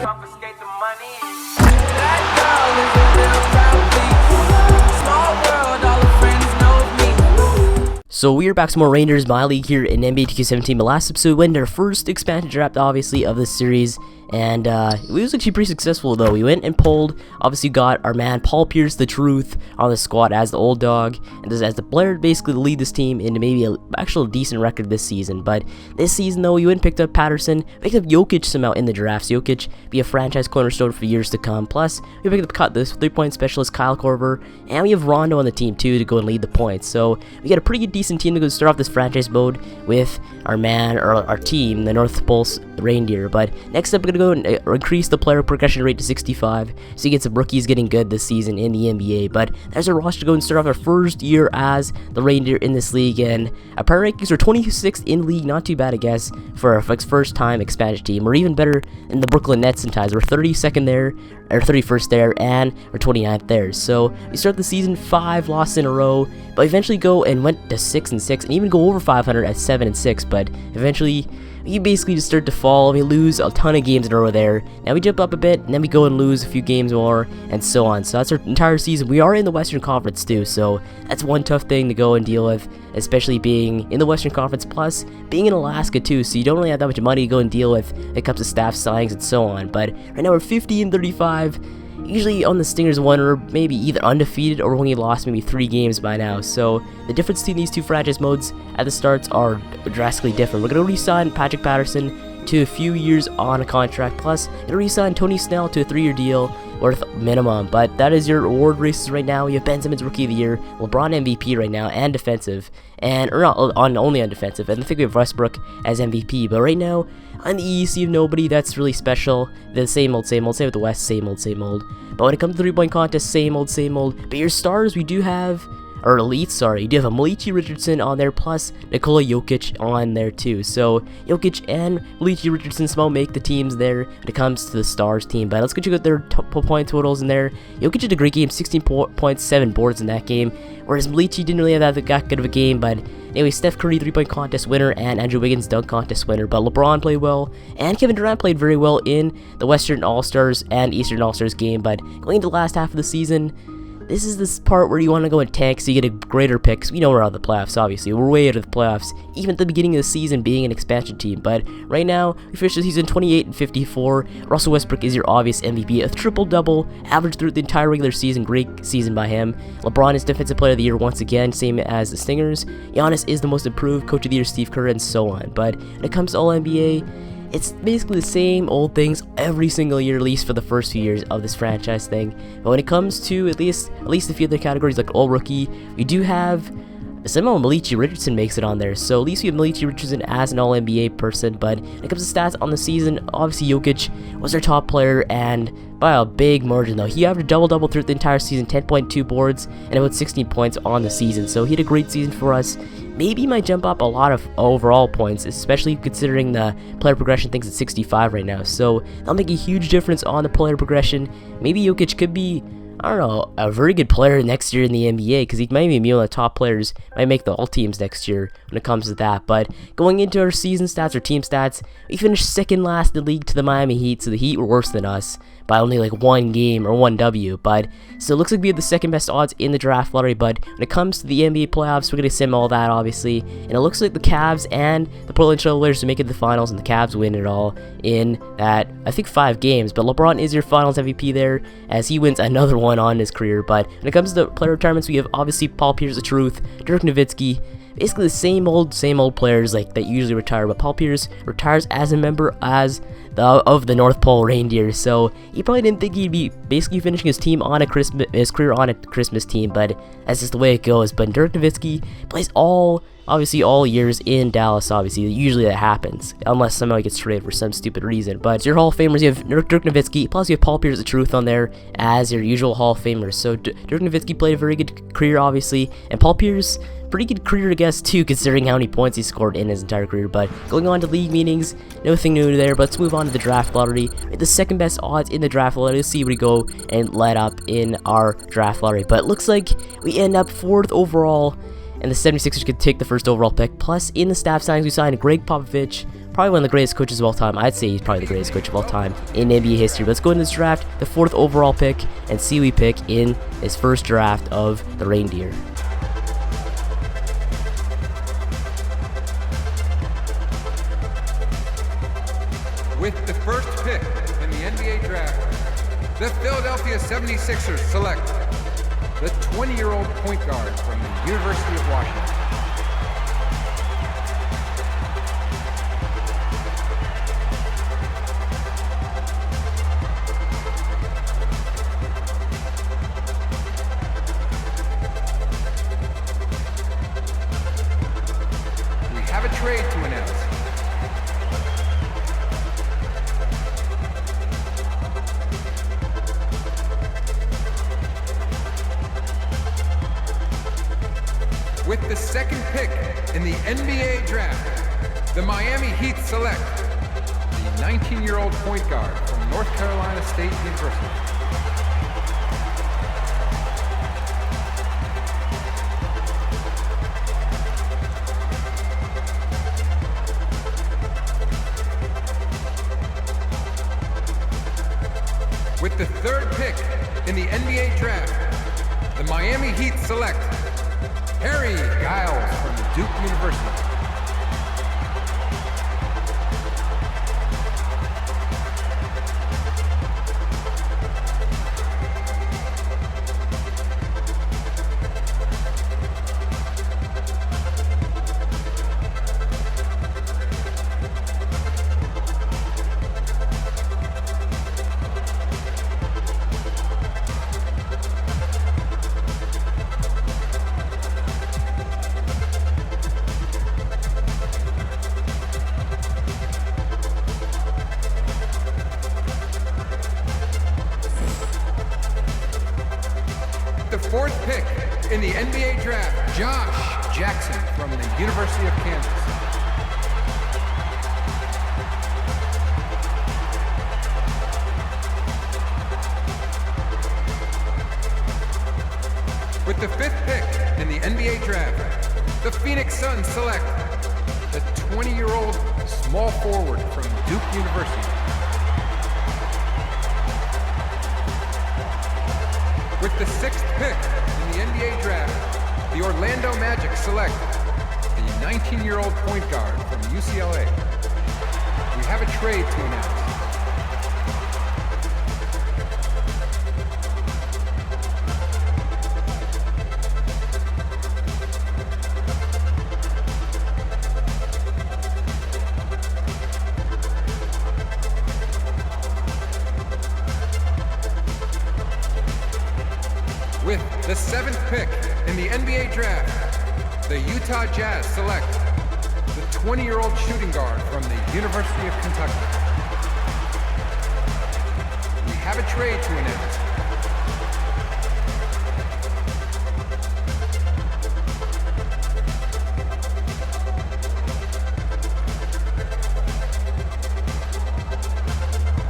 confiscate the money. That girl is a real proud beast. Small world, all her friends know me. So we are back to more Rangers My League here in NBA 2K17. The last episode went our first expansion draft, obviously, of this series. And it was actually pretty successful, though. We went and pulled, obviously got our man Paul Pierce, the Truth, on the squad as the old dog, and as the player basically to lead this team into maybe an actual decent record this season. But this season, though, we went and picked up Patterson, picked up Jokic somehow in the drafts. Jokic be a franchise cornerstone for years to come. Plus, we picked up this 3-point specialist Kyle Korver, and we have Rondo on the team, too, to go and lead the points. So we got a pretty good, decent team to go start off this franchise mode with our man, or our team, the North Pole Reindeer. But next up, we're going to go and increase the player progression rate to 65, so you get some rookies getting good this season in the NBA. But there's our roster to go and start off our first year as the Reindeer in this league, and our power rankings are 26th in league, not too bad I guess for our first time expansion team. We're even better than the Brooklyn Nets sometimes. We're 32nd there, or 31st there, and we're 29th there. So we start the season 5 losses in a row, but eventually go and went to 6-6, and even go over 500 at 7-6. But eventually you basically just start to fall. We lose a ton of games in a row there. Now we jump up a bit, and then we go and lose a few games more, and so on. So that's our entire season. We are in the Western Conference too, so that's one tough thing to go and deal with, especially being in the Western Conference, plus being in Alaska too, so you don't really have that much money to go and deal with when it comes to staff signings and so on. But right now we're 50-35. Usually on the Stingers one, or maybe either undefeated or only lost maybe 3 games by now. So the difference between these two franchise modes at the starts are drastically different. We're going to re-sign Patrick Patterson to a few years on a contract, plus going to re-sign Tony Snell to a 3-year deal worth minimum. But that is your award races right now. You have Ben Simmons Rookie of the Year, LeBron MVP right now, and defensive, and or not only on defensive. And I think we have Westbrook as MVP. But right now on the East, you have nobody that's really special. The same old, same old. Same with the West, same old, same old. But when it comes to 3-point contest, same old, same old. But your stars, we do have, or elites, sorry, you do have a Milici Richardson on there, plus Nikola Jokic on there too. So Jokic and Milici Richardson somehow make the teams there when it comes to the stars team. But let's go check out their point totals in there. Jokic did a great game, 16 points, 7 boards in that game, whereas Milici didn't really have that good of a game. But anyway, Steph Curry 3-point contest winner, and Andrew Wiggins dunk contest winner. But LeBron played well, and Kevin Durant played very well in the Western All-Stars and Eastern All-Stars game. But going into the last half of the season, this is this part where you want to go and tank so you get a greater pick. We know we're out of the playoffs, obviously. We're way out of the playoffs, even at the beginning of the season being an expansion team. But right now, we finished the season 28-54. Russell Westbrook is your obvious MVP. A triple-double, average through the entire regular season. Great season by him. LeBron is Defensive Player of the Year once again, same as the Stingers. Giannis is the most improved Coach of the Year, Steve Kerr, and so on. But when it comes to All-NBA, it's basically the same old things every single year, at least for the first few years of this franchise thing. But when it comes to at least a few other categories like All Rookie, we do have somehow Milici Richardson makes it on there. So at least we have Milici Richardson as an All-NBA person. But when it comes to stats on the season, obviously Jokic was our top player, and by a big margin though. He averaged double-double throughout the entire season, 10.2 boards, and about 16 points on the season. So he had a great season for us. Maybe might jump up a lot of overall points, especially considering the player progression things at 65 right now. So that'll make a huge difference on the player progression. Maybe Jokic could be, I don't know, a very good player next year in the NBA, because he might be one of the top players, might make the all teams next year when it comes to that. But going into our season stats, or team stats, we finished second last in the league to the Miami Heat, so the Heat were worse than us by only like 1 game or 1 W. But so it looks like we have the second best odds in the draft lottery. But when it comes to the NBA playoffs, we're going to sim all that, obviously, and it looks like the Cavs and the Portland Trailblazers are making the finals, and the Cavs win it all in that, I think, 5 games. But LeBron is your finals MVP there, as he wins another one on his career. But when it comes to player retirements, we have obviously Paul Pierce, the Truth, Dirk Nowitzki, basically the same old players like that usually retire. But Paul Pierce retires as a member of the North Pole Reindeer, so he probably didn't think he'd be basically finishing his career on a Christmas team, but that's just the way it goes. But Dirk Nowitzki plays obviously all years in Dallas. Obviously, usually that happens unless somehow he gets traded for some stupid reason. But your Hall of Famers, you have Dirk Nowitzki, plus you have Paul Pierce the Truth on there as your usual Hall of Famers. So Dirk Nowitzki played a very good career, obviously, and Paul Pierce, pretty good career, I guess, too, considering how many points he scored in his entire career. But going on to league meetings, nothing new there. But let's move on to the draft lottery. The second best odds in the draft lottery. Let's see where we go and let up in our draft lottery. But it looks like we end up 4th overall. and the 76ers could take the first overall pick. Plus, in the staff signings, we signed Greg Popovich, probably one of the greatest coaches of all time. I'd say he's probably the greatest coach of all time in NBA history. But let's go into this draft, the 4th overall pick, and see who we pick in his first draft of the Reindeer. With the first pick in the NBA draft, the Philadelphia 76ers select the 20-year-old point guard from the University of Washington. We have a trade to announce. With the second pick in the NBA draft, the Miami Heat select the 19-year-old point guard from North Carolina State University. With the third pick in the NBA draft, the Miami Heat select Harry Giles from Duke University. The fourth pick in the NBA draft, Josh Jackson from the University of Kansas. With the fifth pick in the NBA draft, the Phoenix Suns select the 20-year-old small forward from Duke University. With the sixth pick in the NBA draft, the Orlando Magic select the 19-year-old point guard from UCLA. We have a trade to announce. With the seventh pick in the NBA draft, the Utah Jazz select the 20-year-old shooting guard from the University of Kentucky. We have a trade to announce.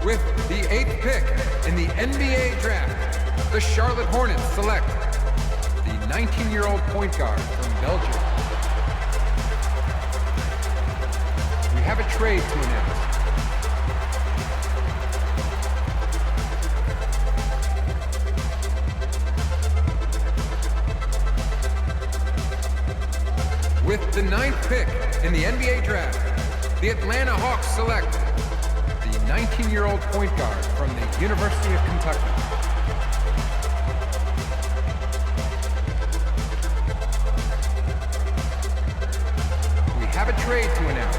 With the eighth pick in the NBA draft, the Charlotte Hornets select the 19-year-old point guard from Belgium. We have a trade to announce. With the ninth pick in the NBA draft, the Atlanta Hawks select the 19-year-old point guard from the University of Kentucky. Have a trade to announce.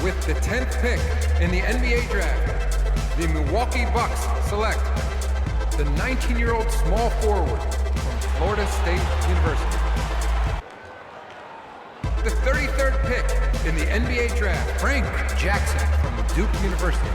With the 10th pick in the NBA draft, the Milwaukee Bucks select the 19-year-old small forward from Florida State University. The 33rd pick in the NBA draft, Frank Jackson from Duke University.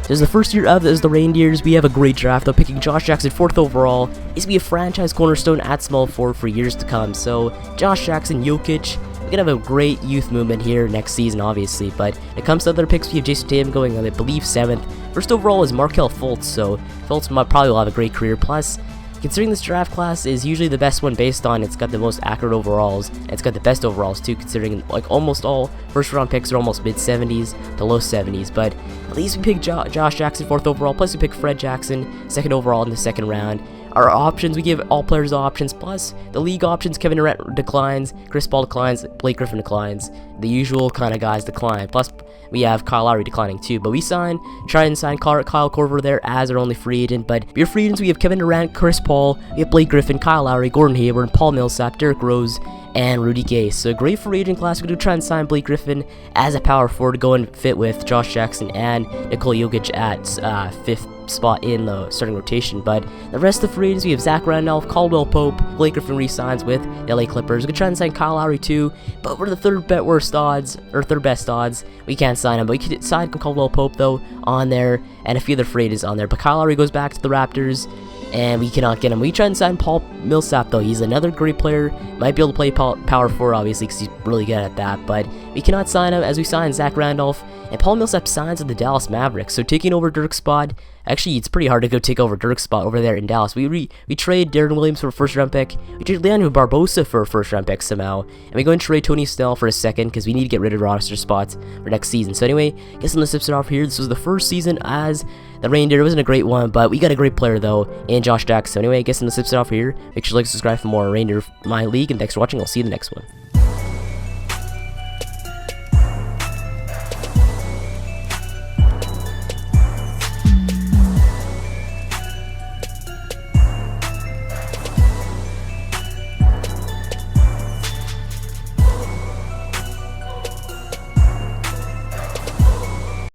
This is the first year of as the Reindeers. We have a great draft though, picking Josh Jackson 4th overall. He's gonna be a franchise cornerstone at small forward for years to come. So Josh Jackson, Jokic, we're gonna have a great youth movement here next season, obviously. But when it comes to other picks, we have Jason Tatum going on, I believe, 7th. First overall is Markelle Fultz, so Fultz probably will have a great career. Plus, considering this draft class is usually the best one based on it's got the most accurate overalls, and it's got the best overalls too, considering like almost all first round picks are almost mid 70s to low 70s. But at least we picked Josh Jackson 4th overall, plus we picked Fred Jackson 2nd overall in the 2nd round. Our options, we give all players options, plus the league options, Kevin Durant declines, Chris Paul declines, Blake Griffin declines, the usual kind of guys decline, plus we have Kyle Lowry declining too, but we try and sign Kyle Korver there as our only free agent. But your free agents, we have Kevin Durant, Chris Paul, we have Blake Griffin, Kyle Lowry, Gordon Hayward, Paul Millsap, Derrick Rose, and Rudy Gay. So great free agent class. We're going to try and sign Blake Griffin as a power forward to go and fit with Josh Jackson and Nikola Jokic at 5th spot in the starting rotation. But the rest of the free agents, we have Zach Randolph, Caldwell Pope, Blake Griffin re-signs with the LA Clippers. We're going to try and sign Kyle Lowry too, but we're the third best odds. We can't sign him, but we could sign Caldwell Pope though on there, and a few other free agents on there. But Kyle Lowry goes back to the Raptors, and we cannot get him. We try and sign Paul Millsap though. He's another great player. Might be able to play power forward obviously because he's really good at that, but we cannot sign him as we sign Zach Randolph, and Paul Millsap signs with the Dallas Mavericks. So taking over Dirk's spot. Actually, it's pretty hard to go take over Dirk's spot over there in Dallas. We trade Darren Williams for a 1st round pick. We trade Leandro Barbosa for a 1st round pick somehow. And we go and trade Tony Snell for a 2nd because we need to get rid of roster spots for next season. So anyway, I guess let's start off here. This was the first season as the Reindeer. It wasn't a great one, but we got a great player though in Josh Jackson. So anyway, I guess let's start off here. Make sure to like and subscribe for more Reindeer My League. And thanks for watching. I'll see you in the next one.